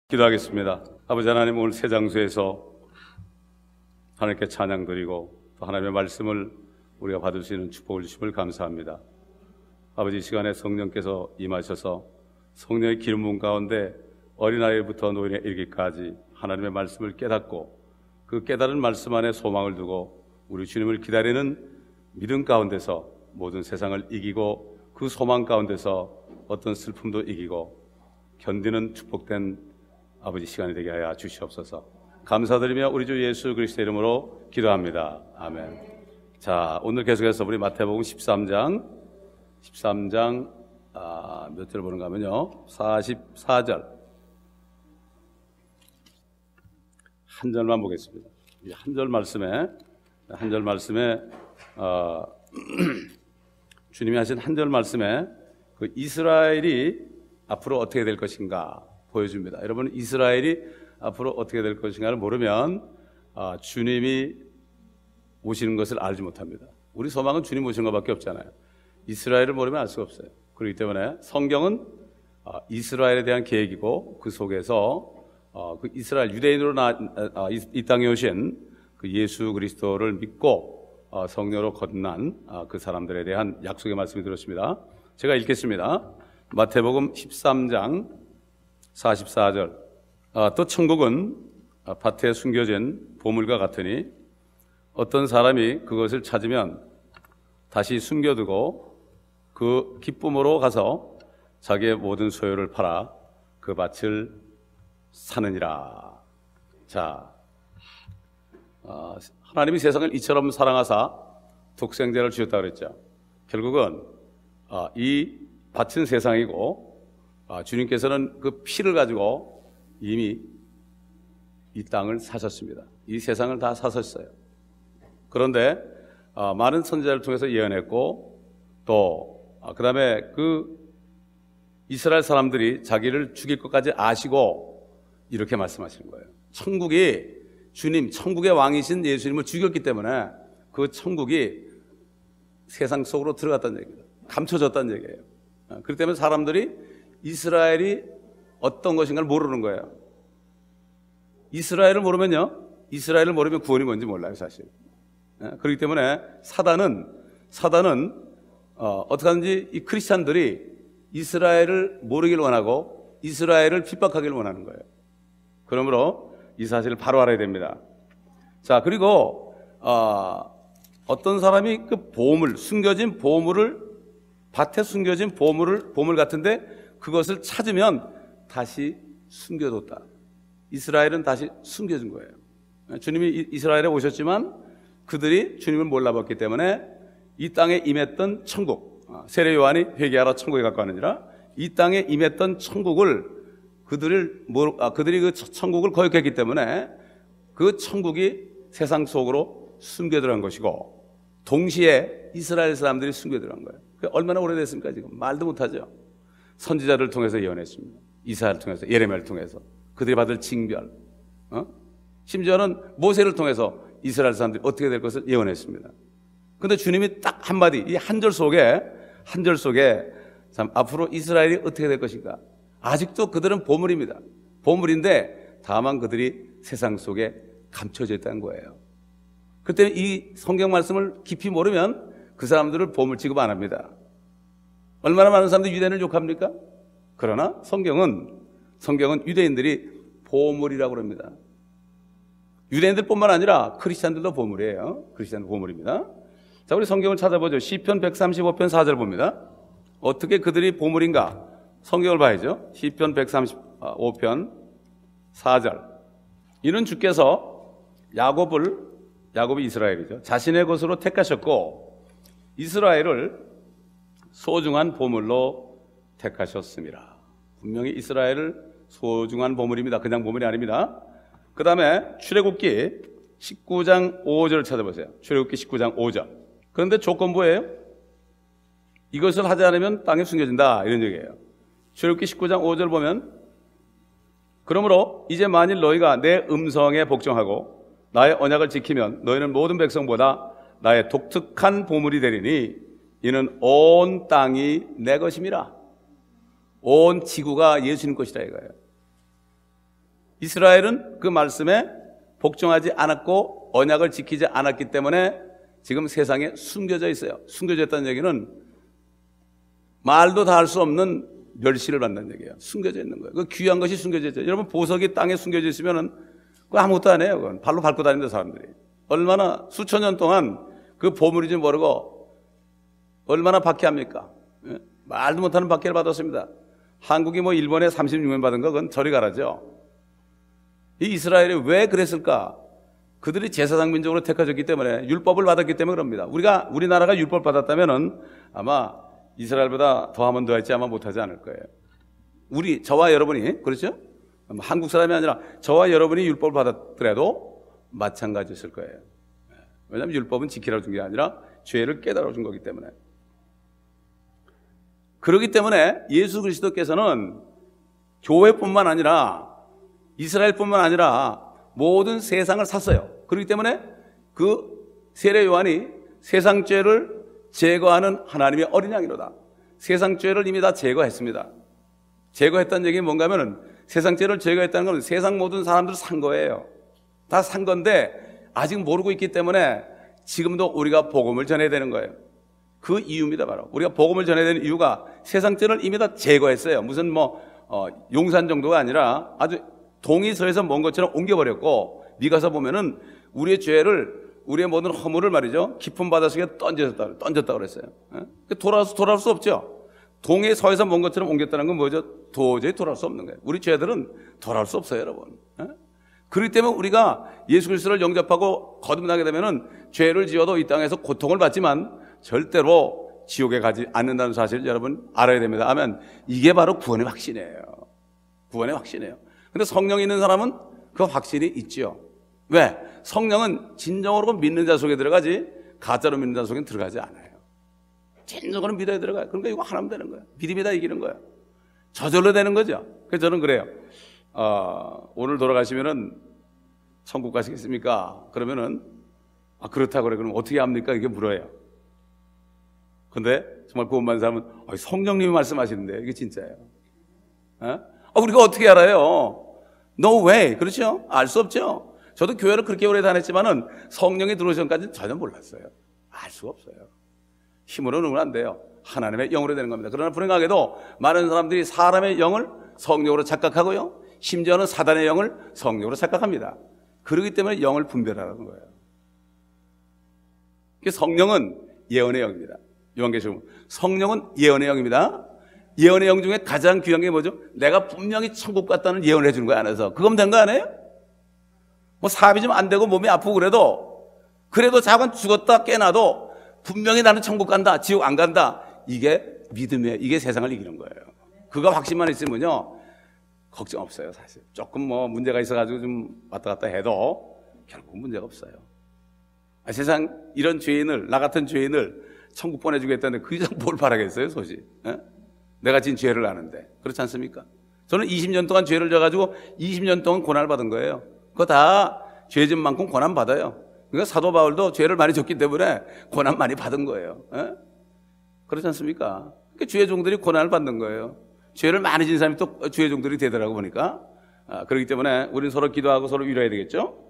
기도하겠습니다. 아버지 하나님, 오늘 새 장소에서 하나님께 찬양 드리고 또 하나님의 말씀을 우리가 받을 수 있는 축복을 주심을 감사합니다. 아버지, 이 시간에 성령께서 임하셔서 성령의 기름 부음 가운데 어린아이부터 노인에 이르기까지 하나님의 말씀을 깨닫고 그 깨달은 말씀 안에 소망을 두고 우리 주님을 기다리는 믿음 가운데서 모든 세상을 이기고 그 소망 가운데서 어떤 슬픔도 이기고 견디는 축복된 아버지 시간이 되게 하여 주시옵소서. 감사드리며 우리 주 예수 그리스도의 이름으로 기도합니다. 아멘. 자, 오늘 계속해서 우리 마태복음 13장 몇 절 보는가 하면요, 44절 한 절만 보겠습니다. 한 절 말씀에 주님이 하신 한 절 말씀에 그 이스라엘이 앞으로 어떻게 될 것인가 보여줍니다. 여러분, 이스라엘이 앞으로 어떻게 될 것인가를 모르면 주님이 오시는 것을 알지 못합니다. 우리 소망은 주님 오시는 것밖에 없잖아요. 이스라엘을 모르면 알 수가 없어요. 그렇기 때문에 성경은 이스라엘에 대한 계획이고 그 속에서 그 이스라엘 유대인으로 이 땅에 오신 그 예수 그리스도를 믿고 성령으로 거듭난 그 사람들에 대한 약속의 말씀이 들었습니다. 제가 읽겠습니다. 마태복음 13장 44절. 또 천국은 밭에 숨겨진 보물과 같으니 어떤 사람이 그것을 찾으면 다시 숨겨두고 그 기쁨으로 가서 자기의 모든 소유를 팔아 그 밭을 사느니라. 자, 하나님이 세상을 이처럼 사랑하사 독생자를 주셨다 그랬죠. 결국은 이 밭은 세상이고 주님께서는 그 피를 가지고 이미 이 땅을 사셨습니다. 이 세상을 다 사셨어요. 그런데 많은 선지자를 통해서 예언했고 또 그 다음에 그 이스라엘 사람들이 자기를 죽일 것까지 아시고 이렇게 말씀하시는 거예요. 천국의 왕이신 예수님을 죽였기 때문에 그 천국이 세상 속으로 들어갔다는 얘기예요. 감춰졌다는 얘기예요. 그렇기 때문에 사람들이 이스라엘이 어떤 것인가를 모르는 거예요. 이스라엘을 모르면 구원이 뭔지 몰라요, 사실. 그렇기 때문에 사단은 어떻게 하든지 이 크리스찬들이 이스라엘을 모르기를 원하고 이스라엘을 핍박하기를 원하는 거예요. 그러므로 이 사실을 바로 알아야 됩니다. 자, 그리고 어떤 사람이 그 숨겨진 보물을, 밭에 숨겨진 보물 같은데 그것을 찾으면 다시 숨겨뒀다. 이스라엘은 다시 숨겨진 거예요. 주님이 이스라엘에 오셨지만 그들이 주님을 몰라봤기 때문에 이 땅에 임했던 천국, 세례 요한이 회개하라 천국에 가까우느니라, 이 땅에 임했던 천국을 그들이 그 천국을 거역했기 때문에 그 천국이 세상 속으로 숨겨 들어간 것이고 동시에 이스라엘 사람들이 숨겨 들어간 거예요. 얼마나 오래됐습니까? 지금 말도 못하죠. 선지자를 통해서 예언했습니다. 이사야를 통해서, 예레미야를 통해서 그들이 받을 징별, 심지어는 모세를 통해서 이스라엘 사람들이 어떻게 될 것을 예언했습니다. 그런데 주님이 딱 한마디, 이 한 절 속에 참 앞으로 이스라엘이 어떻게 될 것인가. 아직도 그들은 보물입니다. 보물인데 다만 그들이 세상 속에 감춰져 있다는 거예요. 그때 이 성경 말씀을 깊이 모르면 그 사람들을 보물 취급 안 합니다. 얼마나 많은 사람들이 유대인을 욕합니까? 그러나 성경은 유대인들이 보물이라고 합니다. 유대인들뿐만 아니라 크리스찬들도 보물이에요. 크리스찬도 보물입니다. 자, 우리 성경을 찾아보죠. 시편 135편 4절 봅니다. 어떻게 그들이 보물인가? 성경을 봐야죠. 시편 135편 4절. 이는 주께서 야곱이 이스라엘이죠. 자신의 것으로 택하셨고 이스라엘을 소중한 보물로 택하셨습니다. 분명히 이스라엘을 소중한 보물입니다. 그냥 보물이 아닙니다. 그 다음에 출애굽기 19장 5절을 찾아보세요. 출애굽기 19장 5절. 그런데 조건부예요. 이것을 하지 않으면 땅에 숨겨진다, 이런 얘기예요. 출애굽기 19장 5절 보면, 그러므로 이제 만일 너희가 내 음성에 복종하고 나의 언약을 지키면 너희는 모든 백성보다 나의 독특한 보물이 되리니 이는 온 땅이 내 것임이라. 온 지구가 예수님 것이다 이거예요. 이스라엘은 그 말씀에 복종하지 않았고 언약을 지키지 않았기 때문에 지금 세상에 숨겨져 있어요. 숨겨져 있다는 얘기는 말도 다 할 수 없는 멸시를 받는 얘기예요. 숨겨져 있는 거예요. 그 귀한 것이 숨겨져 있죠. 여러분, 보석이 땅에 숨겨져 있으면은 그거 아무것도 안 해요. 그건 발로 밟고 다니는 사람들이. 얼마나 수천 년 동안 그 보물인지 모르고 얼마나 박해합니까? 예? 말도 못하는 박해를 받았습니다. 한국이 뭐 일본에 36년 받은 거 그건 저리 가라죠. 이 이스라엘이 왜 그랬을까? 그들이 제사장 민족으로 택해졌기 때문에, 율법을 받았기 때문에 그럽니다. 우리나라가 율법 받았다면은 아마 이스라엘보다 더하면 더했지 아마 못하지 않을 거예요. 저와 여러분이, 그렇죠? 한국 사람이 아니라 저와 여러분이 율법을 받았더라도 마찬가지였을 거예요. 왜냐하면 율법은 지키라고 준 게 아니라 죄를 깨달아 준 거기 때문에. 그렇기 때문에 예수 그리스도께서는 교회뿐만 아니라 이스라엘뿐만 아니라 모든 세상을 샀어요. 그렇기 때문에 그 세례 요한이 세상 죄를 제거하는 하나님의 어린 양이로다. 세상 죄를 이미 다 제거했습니다. 제거했다는 얘기는 뭔가 하면은 세상 죄를 제거했다는 건 세상 모든 사람들을 산 거예요. 다 산 건데 아직 모르고 있기 때문에 지금도 우리가 복음을 전해야 되는 거예요. 그 이유입니다. 바로 우리가 복음을 전해야 되는 이유가 세상 죄를 이미 다 제거했어요. 무슨 용산 정도가 아니라 아주 동이서에서 먼 것처럼 옮겨버렸고, 미가서 보면은 우리의 죄를, 우리의 모든 허물을 말이죠, 깊은 바닷속에 던졌다 그랬어요. 돌아올 수 없죠. 동의 서에서 먼 것처럼 옮겼다는 건 뭐죠? 도저히 돌아올 수 없는 거예요. 우리 죄들은 돌아올 수 없어요, 여러분. 그렇기 때문에 우리가 예수 그리스도를 영접하고 거듭나게 되면은 죄를 지어도 이 땅에서 고통을 받지만 절대로 지옥에 가지 않는다는 사실을 여러분 알아야 됩니다. 아멘. 이게 바로 구원의 확신이에요. 구원의 확신이에요. 근데 성령이 있는 사람은 그 확신이 있죠. 왜? 성령은 진정으로 믿는 자 속에 들어가지 가짜로 믿는 자 속에는 들어가지 않아요. 진정으로 믿어야 들어가요. 그러니까 이거 하나면 되는 거예요. 믿음이 다 이기는 거예요. 저절로 되는 거죠. 그래서 저는 그래요. 오늘 돌아가시면은 천국 가시겠습니까? 그러면은 그렇다고 그래. 그럼 어떻게 합니까? 이게 물어요. 근데 정말 구원받은 사람은 성령님이 말씀하시는데 이게 진짜예요. 우리가 어떻게 알아요? No way. 그렇죠? 알 수 없죠. 저도 교회를 그렇게 오래 다녔지만은 성령이 들어오신 전까지는 전혀 몰랐어요. 알 수가 없어요. 힘으로는 안 돼요. 하나님의 영으로 되는 겁니다. 그러나 불행하게도 많은 사람들이 사람의 영을 성령으로 착각하고요, 심지어는 사단의 영을 성령으로 착각합니다. 그렇기 때문에 영을 분별하라는 거예요. 성령은 예언의 영입니다. 요한계시록 성령은 예언의 영입니다. 예언의 영 중에 가장 귀한 게 뭐죠? 내가 분명히 천국 갔다는 예언을 해주는 거야, 안에서. 그거면 된 거 아니에요? 사업이 좀 안 되고 몸이 아프고 그래도 자관 죽었다 깨나도 분명히 나는 천국 간다, 지옥 안 간다. 이게 믿음이에요. 이게 세상을 이기는 거예요. 그거 확신만 있으면요, 걱정 없어요, 사실. 조금 문제가 있어가지고 좀 왔다 갔다 해도 결국 문제가 없어요. 세상 이런 죄인을, 나 같은 죄인을 천국 보내주겠다는데 그 이상 뭘 바라겠어요, 소식? 내가 진 죄를 아는데. 그렇지 않습니까? 저는 20년 동안 죄를 져가지고 20년 동안 고난을 받은 거예요. 그거 다 죄 진 만큼 고난 받아요. 그러니까 사도 바울도 죄를 많이 졌기 때문에 고난 많이 받은 거예요. 그렇지 않습니까? 그러니까 주의 종들이 고난을 받는 거예요. 죄를 많이 진 사람이 또 주의 종들이 되더라고 보니까. 그렇기 때문에 우리는 서로 기도하고 서로 위로해야 되겠죠?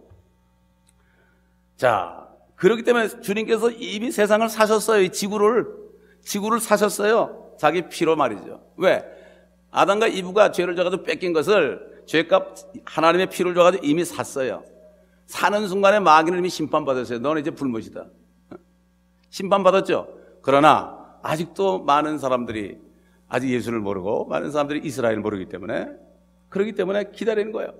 자, 그렇기 때문에 주님께서 이미 세상을 사셨어요. 이 지구를 사셨어요. 자기 피로 말이죠. 왜? 아담과 이브가 죄를 져가지고 뺏긴 것을 죄값 하나님의 피를 줘가지고 이미 샀어요. 사는 순간에 마귀는 이미 심판받았어요. 너는 이제 불못이다. 심판받았죠. 그러나 아직도 많은 사람들이 아직 예수를 모르고 많은 사람들이 이스라엘을 모르기 때문에, 그렇기 때문에 기다리는 거예요.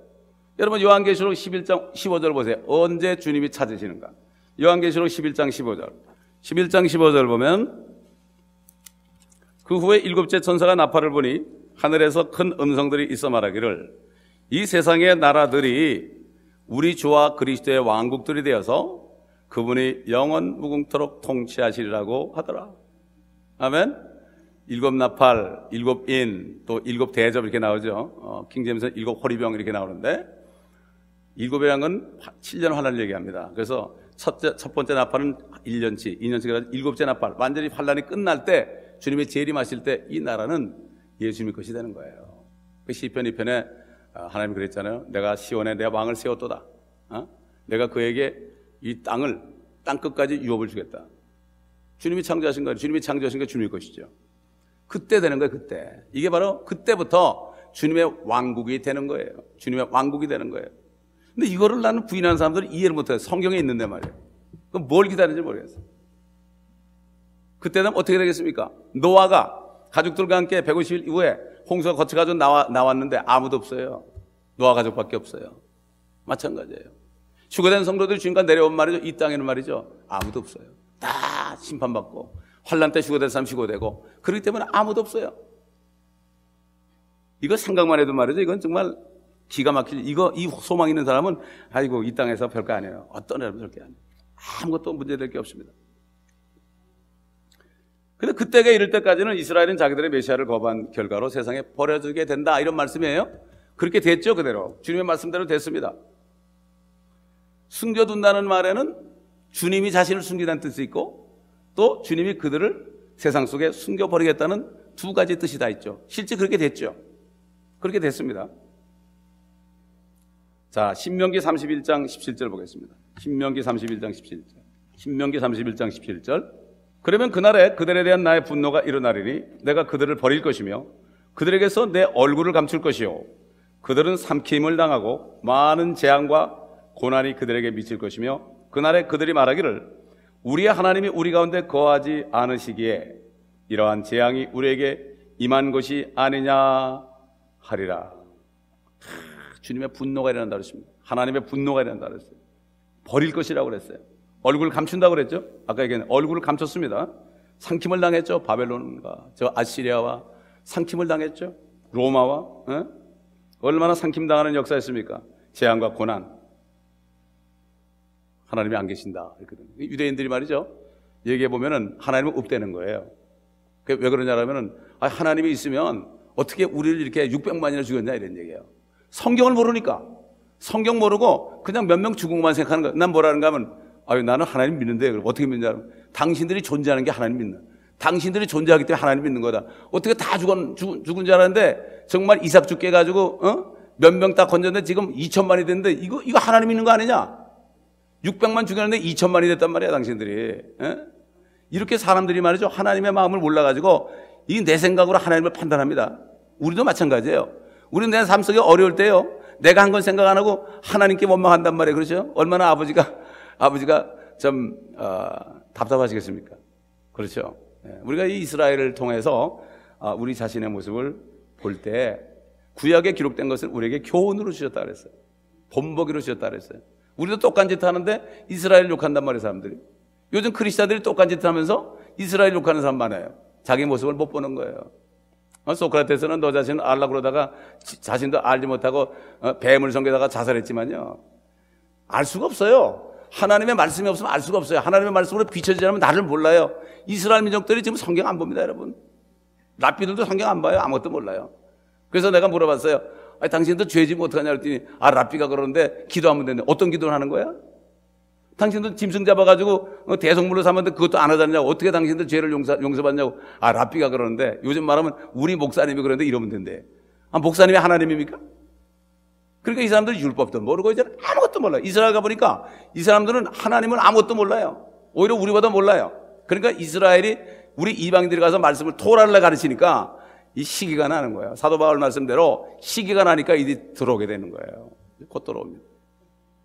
여러분 요한계시록 11장 15절 보세요. 언제 주님이 찾으시는가? 요한계시록 11장 15절. 11장 15절 보면, 그 후에 일곱째 천사가 나팔을 부니 하늘에서 큰 음성들이 있어 말하기를, 이 세상의 나라들이 우리 주와 그리스도의 왕국들이 되어서 그분이 영원 무궁토록 통치하시리라고 하더라. 아멘. 일곱 나팔, 일곱 인, 또 일곱 대접 이렇게 나오죠. 킹제임스는 일곱 호리병 이렇게 나오는데, 일곱이라는 건 7년 환란을 얘기합니다. 그래서 첫 번째 나팔은 1년치, 2년치, 그래서 일곱째 나팔, 완전히 환란이 끝날 때, 주님의 재림하실 때 이 나라는 예수님의 것이 되는 거예요. 그 시편 2편에 하나님이 그랬잖아요. 내가 시온에 내 왕을 세웠도다. 내가 그에게 이 땅을 땅끝까지 유업을 주겠다. 주님이 창조하신 거예요. 주님이 창조하신 게 주님의 것이죠. 그때 되는 거예요. 그때. 이게 바로 그때부터 주님의 왕국이 되는 거예요. 주님의 왕국이 되는 거예요. 근데 이거를 나는 부인하는 사람들은 이해를 못해요. 성경에 있는데 말이에요. 그럼 뭘 기다리는지 모르겠어요. 그때 되면 어떻게 되겠습니까? 노아가 가족들과 함께 150일 이후에 홍수가 거쳐가지고 나왔는데 아무도 없어요. 노아 가족밖에 없어요. 마찬가지예요. 휴거된 성도들이 지금까지 내려온 말이죠. 이 땅에는 말이죠. 아무도 없어요. 다 심판받고 환란 때 휴거된 사람 휴거되고 그렇기 때문에 아무도 없어요. 이거 생각만 해도 말이죠. 이건 정말 기가 막히지. 이 소망 있는 사람은 아이고 이 땅에서 별거 아니에요. 어떤 애도 별거 아니에요. 아무것도 문제될 게 없습니다. 근데 그때가 이를 때까지는 이스라엘은 자기들의 메시아를 거부한 결과로 세상에 버려지게 된다 이런 말씀이에요. 그렇게 됐죠. 그대로 주님의 말씀대로 됐습니다. 숨겨둔다는 말에는 주님이 자신을 숨기다는 뜻이 있고 또 주님이 그들을 세상 속에 숨겨버리겠다는 두 가지 뜻이 다 있죠. 실제 그렇게 됐죠. 그렇게 됐습니다. 자, 신명기 31장 17절 보겠습니다. 신명기 31장 17절. 신명기 31장 17절. 그러면 그날에 그들에 대한 나의 분노가 일어나리니 내가 그들을 버릴 것이며 그들에게서 내 얼굴을 감출 것이요 그들은 삼킴을 당하고 많은 재앙과 고난이 그들에게 미칠 것이며 그날에 그들이 말하기를 우리의 하나님이 우리 가운데 거하지 않으시기에 이러한 재앙이 우리에게 임한 것이 아니냐 하리라. 주님의 분노가 일어난다 그랬습니다. 하나님의 분노가 일어난다 그랬어요. 버릴 것이라고 그랬어요. 얼굴을 감춘다고 그랬죠. 아까 얘기했는데 얼굴을 감췄습니다. 상킴을 당했죠. 바벨론과 저 아시리아와 상킴을 당했죠. 로마와 얼마나 상킴당하는 역사였습니까? 재앙과 고난. 하나님이 안 계신다. 유대인들이 말이죠. 얘기해보면은 하나님은 없다는 거예요. 왜 그러냐면은 하나님이 있으면 어떻게 우리를 이렇게 600만이나 죽였냐 이런 얘기예요. 성경을 모르니까. 성경 모르고 그냥 몇 명 죽은 것만 생각하는 거예요. 난 뭐라는가 하면 나는 하나님 믿는데 어떻게 믿느냐. 당신들이 존재하는 게 하나님 믿는. 당신들이 존재하기 때문에 하나님 믿는 거다. 어떻게 다 죽은 줄 알았는데 정말 이삭 죽게 해가지고 몇 명 딱 건졌는데 지금 2천만이 됐는데 이거 하나님 믿는 거 아니냐. 600만 죽였는데 2천만이 됐단 말이야 당신들이. 이렇게 사람들이 말이죠. 하나님의 마음을 몰라가지고 이 내 생각으로 하나님을 판단합니다. 우리도 마찬가지예요. 우리는 내 삶 속에 어려울 때요. 내가 한 건 생각 안 하고 하나님께 원망한단 말이에요. 그렇죠? 얼마나 아버지가 좀 답답하시겠습니까? 그렇죠? 우리가 이 이스라엘을 통해서 우리 자신의 모습을 볼 때 구약에 기록된 것을 우리에게 교훈으로 주셨다 그랬어요. 본보기로 주셨다 그랬어요. 우리도 똑같은 짓 하는데 이스라엘 욕한단 말이에요. 사람들이. 요즘 크리스찬들이 똑같은 짓 하면서 이스라엘 욕하는 사람 많아요. 자기 모습을 못 보는 거예요. 소크라테스는 너 자신을 알라고 그러다가 자신도 알지 못하고 뱀을 섬기다가 자살했지만요. 알 수가 없어요. 하나님의 말씀이 없으면 알 수가 없어요. 하나님의 말씀으로 비춰지지 않으면 나를 몰라요. 이스라엘 민족들이 지금 성경 안 봅니다, 여러분. 랍비들도 성경 안 봐요. 아무것도 몰라요. 그래서 내가 물어봤어요. 당신도 죄지면 어떡하냐 그랬더니 랍비가 그러는데 기도하면 되는데 어떤 기도를 하는 거야? 당신도 짐승 잡아가지고 대성물로 삼았는데 그것도 안 하자냐고. 어떻게 당신들 죄를 용서받냐고. 랍비가 그러는데 요즘 말하면 우리 목사님이 그러는데 이러면 된대. 목사님이 하나님입니까? 그러니까 이 사람들은 율법도 모르고 이제 아무것도 몰라요. 이스라엘 가보니까 이 사람들은 하나님을 아무것도 몰라요. 오히려 우리보다 몰라요. 그러니까 이스라엘이 우리 이방인들이 가서 말씀을 토라를 가르치니까 이 시기가 나는 거예요. 사도 바울 말씀대로 시기가 나니까 이들이 들어오게 되는 거예요. 곧 들어옵니다.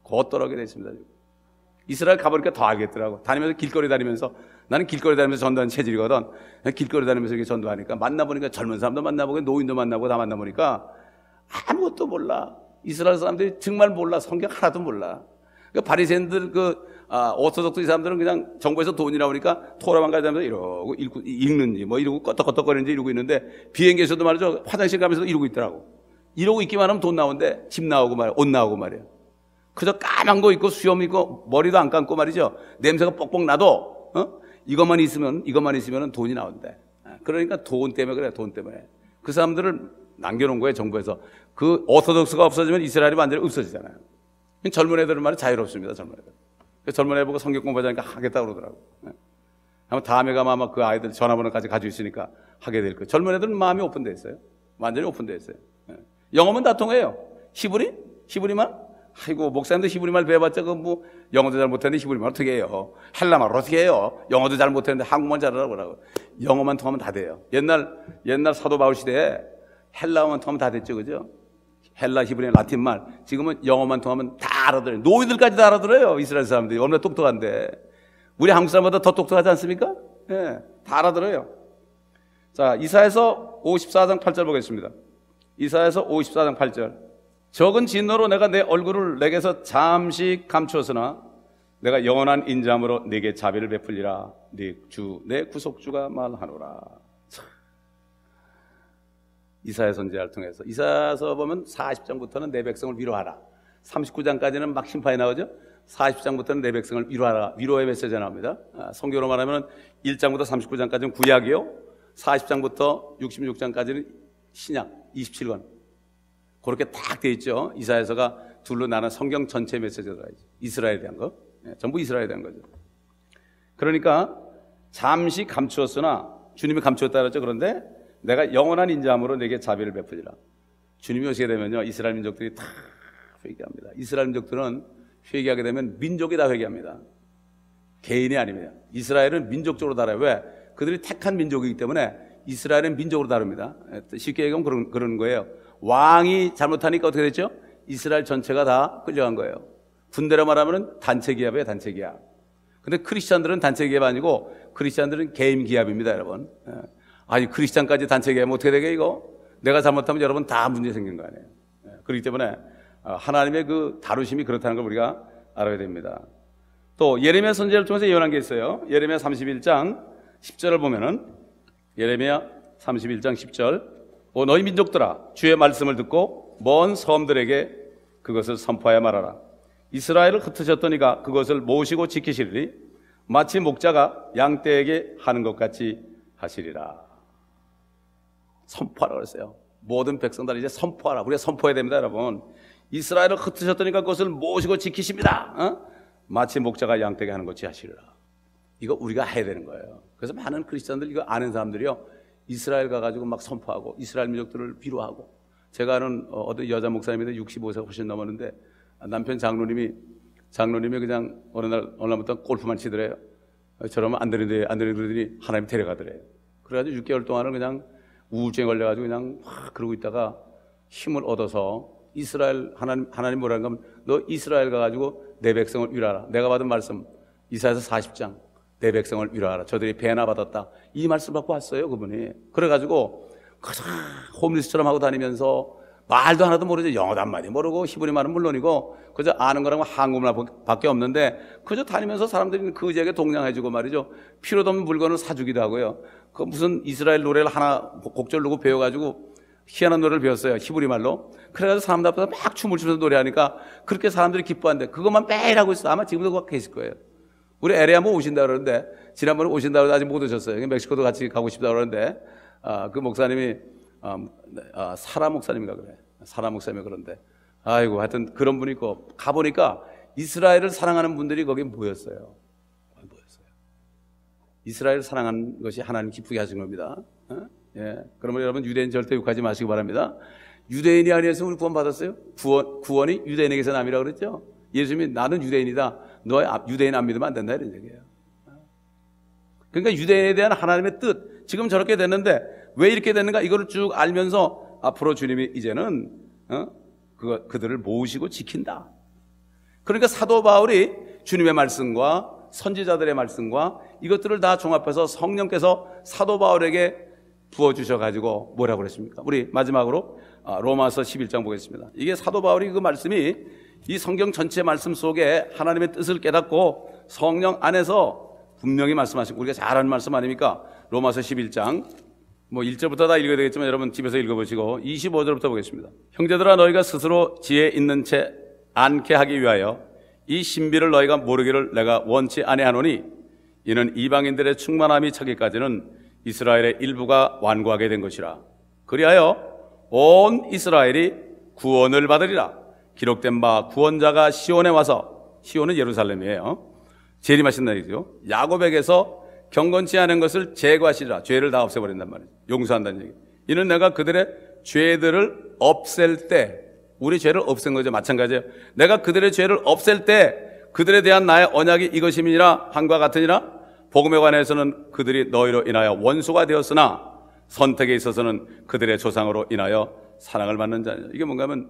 곧 들어오게 됐습니다. 이스라엘 가보니까 더 알겠더라고. 다니면서 길거리 다니면서 나는 길거리 다니면서 전도하는 체질이거든. 길거리 다니면서 이렇게 전도하니까 만나보니까 젊은 사람도 만나보고 노인도 만나보고 다 만나보니까 아무것도 몰라. 이스라엘 사람들이 정말 몰라. 성경 하나도 몰라. 그러니까 바리새인들 오토독스 이 사람들은 그냥 정부에서 돈이 나오니까 토라만 가자면서 이러고 읽는지 뭐 이러고 껐덕껐덕거리는지 이러고 있는데 비행기에서도 말이죠. 화장실 가면서도 이러고 있더라고. 이러고 있기만 하면 돈 나오는데 집 나오고 말이야. 옷 나오고 말이야. 그저 까만 거 입고 수염 입고 머리도 안 감고 말이죠. 냄새가 뻑뻑 나도 이것만 있으면 돈이 나온대. 그러니까 돈 때문에 그래. 돈 때문에. 그 사람들을 남겨놓은 거예요. 정부에서. 그 오토독스가 없어지면 이스라엘이 완전히 없어지잖아요. 젊은 애들은 말이야 자유롭습니다. 젊은 애들. 젊은 애 보고 성경 공부하자니까 하겠다고 그러더라고. 아마 다음에 가면 아마 그 아이들 전화번호까지 가지고 있으니까 하게 될 거예요. 젊은 애들은 마음이 오픈되어 있어요. 완전히 오픈되어 있어요. 영어면 다 통해요. 히브리? 히브리말? 아이고, 목사님도 히브리말 배워봤자 뭐 영어도 잘 못하는데 히브리말 어떻게 해요? 헬라말 어떻게 해요? 영어도 잘 못하는데 한국말 잘하라고 그러고. 영어만 통하면 다 돼요. 옛날 사도 바울 시대에 헬라어만 통하면 다 됐죠, 그죠? 헬라, 히브리, 라틴말. 지금은 영어만 통하면 다 알아들어요. 노인들까지 다 알아들어요. 이스라엘 사람들이 얼마나 똑똑한데. 우리 한국 사람보다 더 똑똑하지 않습니까? 예, 다 알아들어요. 자, 이사야서 54장 8절 보겠습니다. 이사야서 54장 8절. 적은 진노로 내가 내 얼굴을 내게서 잠시 감추었으나 내가 영원한 인자함으로 네게 자비를 베풀리라. 네 주, 내 구속주가 말하노라. 이사야 선지자를 통해서. 이사야서 보면 40장부터는 내 백성을 위로하라. 39장까지는 막 심판이 나오죠. 40장부터는 내 백성을 위로하라. 위로의 메시지가 나옵니다. 성경으로 말하면 1장부터 39장까지는 구약이요, 40장부터 66장까지는 신약 27권. 그렇게 딱 돼 있죠. 이사야서가 둘로 나눈 성경 전체 메시지가 들어가죠. 이스라엘에 대한 거. 전부 이스라엘에 대한 거죠. 그러니까 잠시 감추었으나, 주님이 감추었다 그랬죠. 그런데 내가 영원한 인자함으로 내게 자비를 베푸리라. 주님이 오시게 되면요, 이스라엘 민족들이 다 회개합니다. 이스라엘 민족들은 회개하게 되면 민족이 다 회개합니다. 개인이 아닙니다. 이스라엘은 민족적으로 다뤄요. 왜? 그들이 택한 민족이기 때문에 이스라엘은 민족으로 다릅니다. 쉽게 얘기하면 그런 거예요. 왕이 잘못하니까 어떻게 됐죠? 이스라엘 전체가 다 끌려간 거예요. 군대로 말하면 단체 기합이에요, 단체 기합. 근데 크리스찬들은 단체 기합 아니고 크리스찬들은 개인 기합입니다, 여러분. 아니, 크리스찬까지 단체 기합이면 어떻게 되게 이거? 내가 잘못하면 여러분 다 문제 생긴 거 아니에요. 그렇기 때문에 하나님의 그 다루심이 그렇다는 걸 우리가 알아야 됩니다. 또 예레미야 선지자를 통해서 예언한 게 있어요. 예레미야 31장 10절을 보면은, 예레미야 31장 10절. 너희 민족들아, 주의 말씀을 듣고 먼 섬들에게 그것을 선포하여 말하라. 이스라엘을 흩으셨던 이가 그것을 모시고 지키시리니 마치 목자가 양떼에게 하는 것 같이 하시리라. 선포하라 그랬어요. 모든 백성들 이제 선포하라. 우리가 선포해야 됩니다, 여러분. 이스라엘을 흩으셨더니까 그것을 모시고 지키십니다. 마치 목자가 양떼에게 하는 것 같이 하시리라. 이거 우리가 해야 되는 거예요. 그래서 많은 크리스천들, 이거 아는 사람들이요, 이스라엘 가가지고 막 선포하고 이스라엘 민족들을 위로하고. 제가 아는 어떤 여자 목사님인데 65세가 훨씬 넘었는데 남편 장로님이 그냥 어느 날부터 골프만 치더래요. 저러면 안 되는데 그러더니 하나님 데려가더래요. 그래가지고 6개월 동안은 그냥 우울증에 걸려가지고 그냥 막 그러고 있다가 힘을 얻어서 이스라엘, 하나님 뭐라는 건, 너 이스라엘 가가지고 내 백성을 위로하라. 내가 받은 말씀 이사야서 40장, 내 백성을 위로하라. 저들이 배나 받았다. 이 말씀 받고 왔어요, 그분이. 그래가지고 그냥 홈리스처럼 하고 다니면서 말도 하나도 모르죠. 영어도 한마디 모르고 히브리 말은 물론이고 그저 아는 거랑 한국말밖에 없는데 그저 다니면서 사람들이 그 지역에 동냥해주고 말이죠. 필요도 없는 물건을 사주기도 하고요. 그 무슨 이스라엘 노래를 하나 곡절 누구 배워가지고 희한한 노래를 배웠어요, 히브리 말로. 그래가지고 사람들 앞에서 막 춤을 추면서 노래하니까 그렇게 사람들이 기뻐한대. 그것만 매일 하고 있어. 아마 지금도 그거 계실 거예요. 우리 LA 한번 오신다 그러는데, 지난번에 오신다 그러는데 아직 못 오셨어요. 멕시코도 같이 가고 싶다 그러는데, 그 목사님이 사라 목사님인가 그래. 사라 목사님이 그런데, 아이고, 하여튼 그런 분이 있고, 가보니까 이스라엘을 사랑하는 분들이 거기 모였어요. 이스라엘을 사랑하는 것이 하나님 기쁘게 하신 겁니다. 예. 그러면 여러분, 유대인 절대 욕하지 마시기 바랍니다. 유대인이 아니어서 우리 구원 받았어요? 구원이 유대인에게서 남이라고 그랬죠? 예수님이 나는 유대인이다. 너의 유대인 안 믿으면 안 된다, 이런 얘기예요. 그러니까 유대인에 대한 하나님의 뜻, 지금 저렇게 됐는데 왜 이렇게 됐는가, 이거를 쭉 알면서 앞으로 주님이 이제는 그들을 모시고 지킨다. 그러니까 사도 바울이 주님의 말씀과 선지자들의 말씀과 이것들을 다 종합해서 성령께서 사도 바울에게 부어주셔가지고 뭐라고 그랬습니까? 우리 마지막으로 로마서 11장 보겠습니다. 이게 사도 바울이 그 말씀이 이 성경 전체 말씀 속에 하나님의 뜻을 깨닫고 성령 안에서 분명히 말씀하시고, 우리가 잘 아는 말씀 아닙니까? 로마서 11장 1절부터 다 읽어야 되겠지만 여러분 집에서 읽어보시고 25절부터 보겠습니다. 형제들아, 너희가 스스로 지혜 있는 채 않게 하기 위하여 이 신비를 너희가 모르기를 내가 원치 아니하노니, 이는 이방인들의 충만함이 차기까지는 이스라엘의 일부가 완고하게 된 것이라. 그리하여 온 이스라엘이 구원을 받으리라. 기록된 바 구원자가 시온에 와서, 시온은 예루살렘이에요, 재림하신 날이죠. 야곱에게서 경건치 않은 것을 제거하시리라. 죄를 다 없애버린단 말이에요. 용서한다는 얘기. 이는 내가 그들의 죄들을 없앨 때 우리 죄를 없앤 거죠. 마찬가지예요. 내가 그들의 죄를 없앨 때 그들에 대한 나의 언약이 이것임이니라 한과 같으니라. 복음에 관해서는 그들이 너희로 인하여 원수가 되었으나 선택에 있어서는 그들의 조상으로 인하여 사랑을 받는 자냐. 이게 뭔가 하면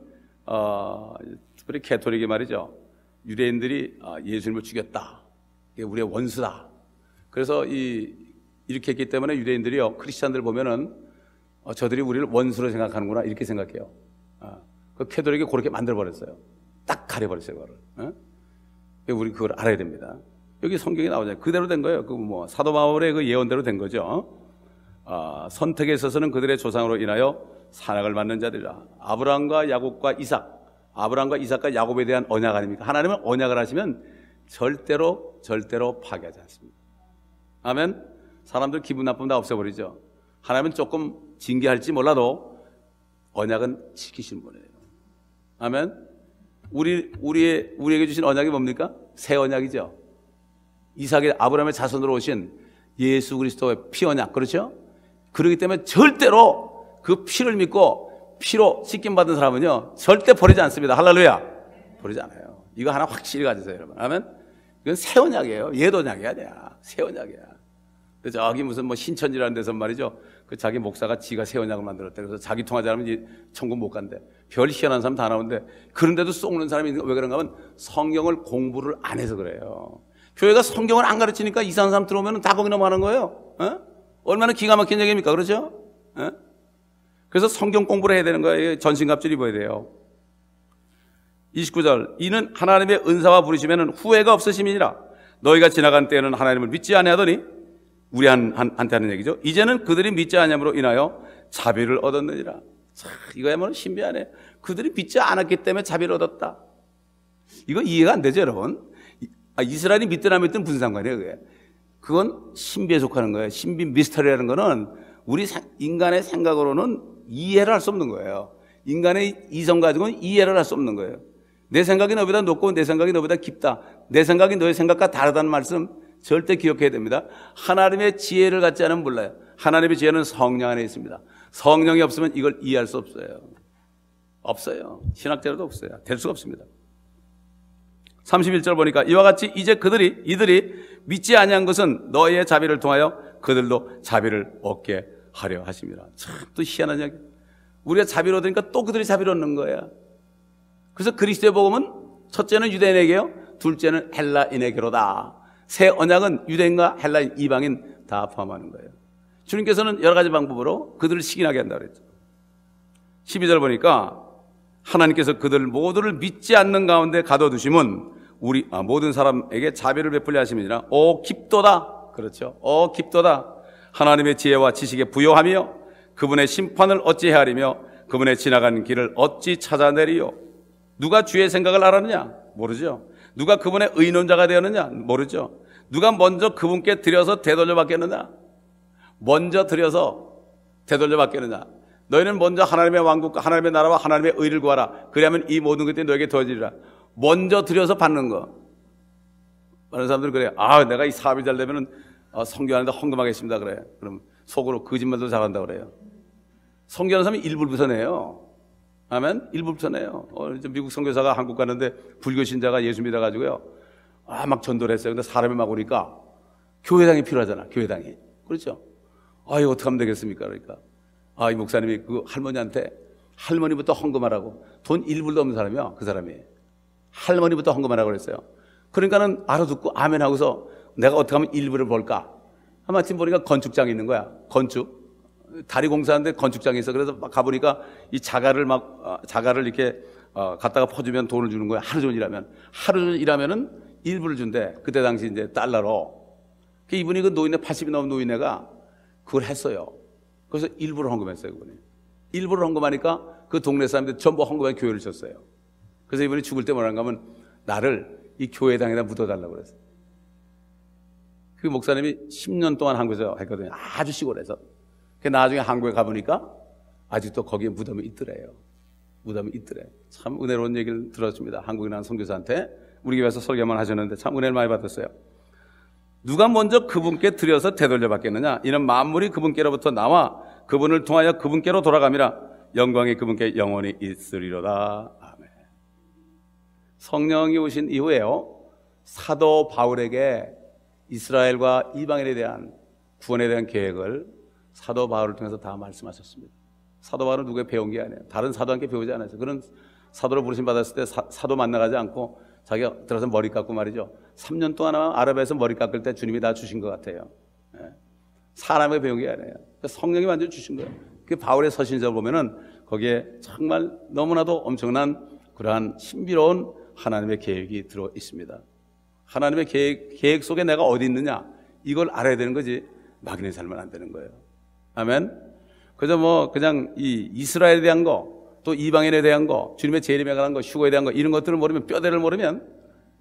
특별히 캐토릭이 말이죠. 유대인들이 예수님을 죽였다. 이게 우리의 원수다. 그래서 이렇게 했기 때문에 유대인들이요, 크리스찬들 보면은 저들이 우리를 원수로 생각하는구나 이렇게 생각해요. 그 캐토릭이 그렇게 만들어버렸어요. 딱 가려버렸어요, 그거를. 우리 그걸 알아야 됩니다. 여기 성경에 나오잖아요. 그대로 된 거예요. 사도 바울의 그 예언대로 된 거죠. 선택에 있어서는 그들의 조상으로 인하여 사랑을 받는 자들이라. 아브라함과 야곱과 이삭, 아브라함과 이삭과 야곱에 대한 언약 아닙니까? 하나님은 언약을 하시면 절대로 파괴하지 않습니다. 아멘. 사람들 기분 나쁘면 다 없애버리죠. 하나님은 조금 징계할지 몰라도 언약은 지키시는 분이에요. 아멘. 우리에게 주신 언약이 뭡니까? 새 언약이죠. 이삭의 아브라함의 자손으로 오신 예수 그리스도의 피 언약, 그렇죠? 그렇기 때문에 절대로 그 피를 믿고 피로 씻김 받은 사람은요 절대 버리지 않습니다. 할렐루야. 버리지 않아요. 이거 하나 확실히 가지세요, 여러분. 아멘. 이건 새 언약이에요. 옛 언약이 아니야. 새 언약이야. 저기 무슨 신천지라는 데서 말이죠. 그 자기 목사가 지가 새 언약을 만들었대. 그래서 자기 통하지 않으면 천국 못 간대. 별 희한한 사람 다 나오는데 그런데도 쏙는 사람이 있는 거 왜 그런가 하면 성경을 공부를 안 해서 그래요. 교회가 성경을 안 가르치니까 이상한 사람 들어오면 다 거기 넘어가는 거예요. 얼마나 기가 막힌 얘기입니까? 그렇죠? 그래서 성경 공부를 해야 되는 거예요. 전신갑주를 입어야 돼요. 29절, 이는 하나님의 은사와 부르심에는 후회가 없으심이니라. 너희가 지나간 때에는 하나님을 믿지 아니하더니 우리한테 하는 얘기죠. 이제는 그들이 믿지 아니함으로 인하여 자비를 얻었느니라. 이거야말로 신비하네. 그들이 믿지 않았기 때문에 자비를 얻었다. 이거 이해가 안 되죠, 여러분? 이스라엘이 믿든 안 믿든 무슨 상관이에요, 그게? 그건 신비에 속하는 거예요. 신비 미스터리라는 거는 우리 인간의 생각으로는 이해를 할 수 없는 거예요. 인간의 이성 가지고는 이해를 할 수 없는 거예요. 내 생각이 너보다 높고 내 생각이 너보다 깊다. 내 생각이 너의 생각과 다르다는 말씀 절대 기억해야 됩니다. 하나님의 지혜를 갖지 않으면 몰라요. 하나님의 지혜는 성령 안에 있습니다. 성령이 없으면 이걸 이해할 수 없어요. 없어요. 신학자로도 없어요. 될 수가 없습니다. 31절 보니까 이와 같이 이제 이들이 믿지 아니한 것은 너희의 자비를 통하여 그들도 자비를 얻게 하려 하십니다. 참 또 희한한 이야기. 우리가 자비를 얻으니까 또 그들이 자비를 얻는 거야. 그래서 그리스도의 복음은 첫째는 유대인에게요, 둘째는 헬라인에게로다. 새 언약은 유대인과 헬라인, 이방인 다 포함하는 거예요. 주님께서는 여러 가지 방법으로 그들을 식인하게 한다고 그랬죠. 12절 보니까 하나님께서 그들 모두를 믿지 않는 가운데 가둬두심은 모든 사람에게 자비를 베풀려 하심이니라. 오 깊도다. 그렇죠. 오 깊도다. 하나님의 지혜와 지식에 부요하며 그분의 심판을 어찌 헤아리며 그분의 지나가는 길을 어찌 찾아내리요. 누가 주의 생각을 알았느냐? 모르죠. 누가 그분의 의논자가 되었느냐? 모르죠. 누가 먼저 그분께 드려서 되돌려 받겠느냐? 먼저 드려서 되돌려 받겠느냐? 너희는 먼저 하나님의 왕국과 하나님의 나라와 하나님의 의를 구하라. 그러면 이 모든 것들이 너에게 더해지리라. 먼저 드려서 받는 거. 많은 사람들은 그래요. 내가 이 사업이 잘 되면은 성교하는데 헌금하겠습니다. 그래. 그럼 속으로 거짓말도 잘한다 그래요. 성교하는 사람이 일부부터 내요. 아멘? 일부부터 내요. 미국 선교사가 한국 가는데 불교 신자가 예수 믿어가지고요. 막 전도를 했어요. 근데 사람이 막 오니까 교회당이 필요하잖아. 교회당이. 그렇죠? 이거 어떻게 하면 되겠습니까? 그러니까. 이 목사님이 그 할머니부터 헌금하라고. 돈 1불도 없는 사람이요. 그 사람이. 할머니부터 헌금하라고 그랬어요. 그러니까는 알아듣고 아멘 하고서 내가 어떻게 하면 1불을 벌까? 마침 보니까 건축장이 있는 거야. 건축. 다리 공사하는데 건축장이 있어. 그래서 막 가보니까 이 자갈을 이렇게 갖다가 퍼주면 돈을 주는 거야. 하루 종일 일하면은 1불을 준대. 그때 당시 이제 달러로. 이분이 그 노인네 80이 넘은 노인네가 그걸 했어요. 그래서 1불을 헌금했어요, 그분이. 1불을 헌금하니까 그 동네 사람들 전부 헌금해 교회를 쳤어요. 그래서 이분이 죽을 때 뭐라는가 하면 나를 이 교회당에다 묻어달라고 그랬어요. 그 목사님이 10년 동안 한국에서 했거든요. 아주 시골에서. 나중에 한국에 가보니까 아직도 거기에 무덤이 있더래요. 무덤이 있더래. 참 은혜로운 얘기를 들었습니다. 한국에 나온 선교사한테. 우리 교회에서 설교만 하셨는데 참 은혜를 많이 받았어요. 누가 먼저 그분께 드려서 되돌려 받겠느냐? 이는 만물이 그분께로부터 나와 그분을 통하여 그분께로 돌아갑니다. 영광이 그분께 영원히 있으리로다. 아멘. 성령이 오신 이후에요, 사도 바울에게 이스라엘과 이방인에 대한 구원에 대한 계획을 사도 바울을 통해서 다 말씀하셨습니다. 사도 바울은 누구에 배운 게 아니에요. 다른 사도한테 배우지 않았어요. 그런 사도로 부르심 받았을 때 사도 만나가지 않고 자기가 들어서 머리 깎고 말이죠, 3년 동안 아랍에서 머리 깎을 때 주님이 다 주신 것 같아요. 사람에게 배운 게 아니에요. 성령이 완전히 주신 거예요. 그 바울의 서신서를 보면은 거기에 정말 너무나도 엄청난 그러한 신비로운 하나님의 계획이 들어 있습니다. 하나님의 계획 속에 내가 어디 있느냐, 이걸 알아야 되는 거지 막연히 살면 안 되는 거예요. 아멘. 그저 그냥 이 이스라엘에 대한 거, 또 이방인에 대한 거, 주님의 재림에 관한 거, 휴거에 대한 거, 이런 것들을 모르면, 뼈대를 모르면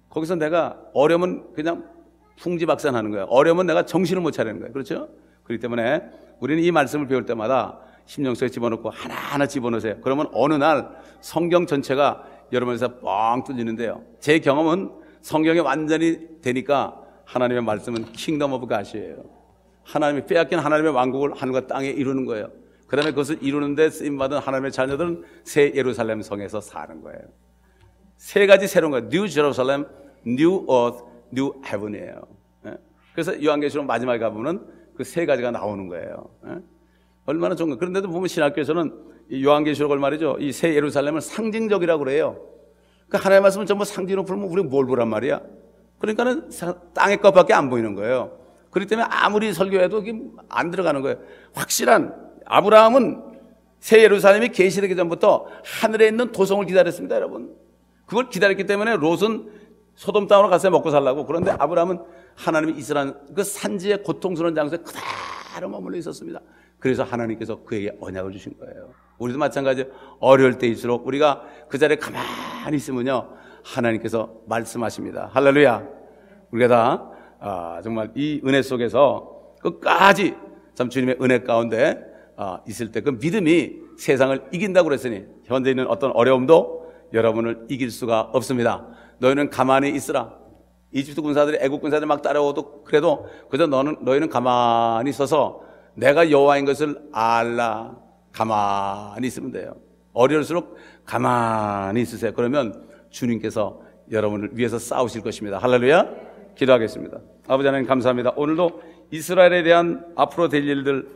거기서 내가 어려면 그냥 풍지박산하는 거예요. 어려면 내가 정신을 못 차리는 거예요. 그렇죠? 그렇기 때문에 우리는 이 말씀을 배울 때마다 심령속에 집어넣고 하나하나 집어넣으세요. 그러면 어느 날 성경 전체가 여러분에서 뻥 뚫리는데요, 제 경험은 성경이 완전히 되니까 하나님의 말씀은 킹덤 오브 갓이에요. 하나님이 빼앗긴 하나님의 왕국을 하늘과 땅에 이루는 거예요. 그 다음에 그것을 이루는데 쓰임받은 하나님의 자녀들은 새 예루살렘 성에서 사는 거예요. 세 가지 새로운 거예요. New Jerusalem, New Earth, New Heaven이에요. 그래서 요한계시록 마지막에 가보면 그 세 가지가 나오는 거예요. 얼마나 좋은 거예요. 그런데도 보면 신학교에서는 이 요한계시록을 말이죠, 이 새 예루살렘을 상징적이라고 그래요. 그 하나님의 말씀은 전부 상징으로 풀면 우리가 뭘 보란 말이야? 그러니까는 땅의 것밖에 안 보이는 거예요. 그렇기 때문에 아무리 설교해도 이게 안 들어가는 거예요. 확실한, 아브라함은 새 예루살렘이 계시되기 전부터 하늘에 있는 도성을 기다렸습니다, 여러분. 그걸 기다렸기 때문에 롯은 소돔 땅으로 가서 먹고 살라고. 그런데 아브라함은 하나님이 이스라엘 그 산지의 고통스러운 장소에 그대로 머물러 있었습니다. 그래서 하나님께서 그에게 언약을 주신 거예요. 우리도 마찬가지예요. 어려울 때일수록 우리가 그 자리에 가만히 있으면요, 하나님께서 말씀하십니다. 할렐루야. 우리가 다 정말 이 은혜 속에서 끝까지 참 주님의 은혜 가운데 있을 때 그 믿음이 세상을 이긴다고 그랬으니 현재 있는 어떤 어려움도 여러분을 이길 수가 없습니다. 너희는 가만히 있으라. 이집트 군사들이, 애국 군사들이 막 따라오도 그래도 그저 너희는 가만히 있어서 내가 여호와인 것을 알라. 가만히 있으면 돼요. 어려울수록 가만히 있으세요. 그러면 주님께서 여러분을 위해서 싸우실 것입니다. 할렐루야. 기도하겠습니다. 아버지 하나님 감사합니다. 오늘도 이스라엘에 대한 앞으로 될 일들,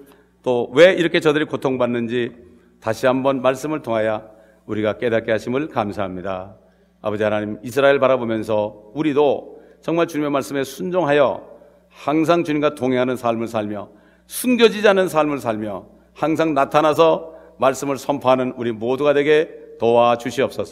또 왜 이렇게 저들이 고통받는지 다시 한번 말씀을 통하여 우리가 깨닫게 하심을 감사합니다. 아버지 하나님, 이스라엘 바라보면서 우리도 정말 주님의 말씀에 순종하여 항상 주님과 동행하는 삶을 살며 숨겨지지 않은 삶을 살며 항상 나타나서 말씀을 선포하는 우리 모두가 되게 도와주시옵소서.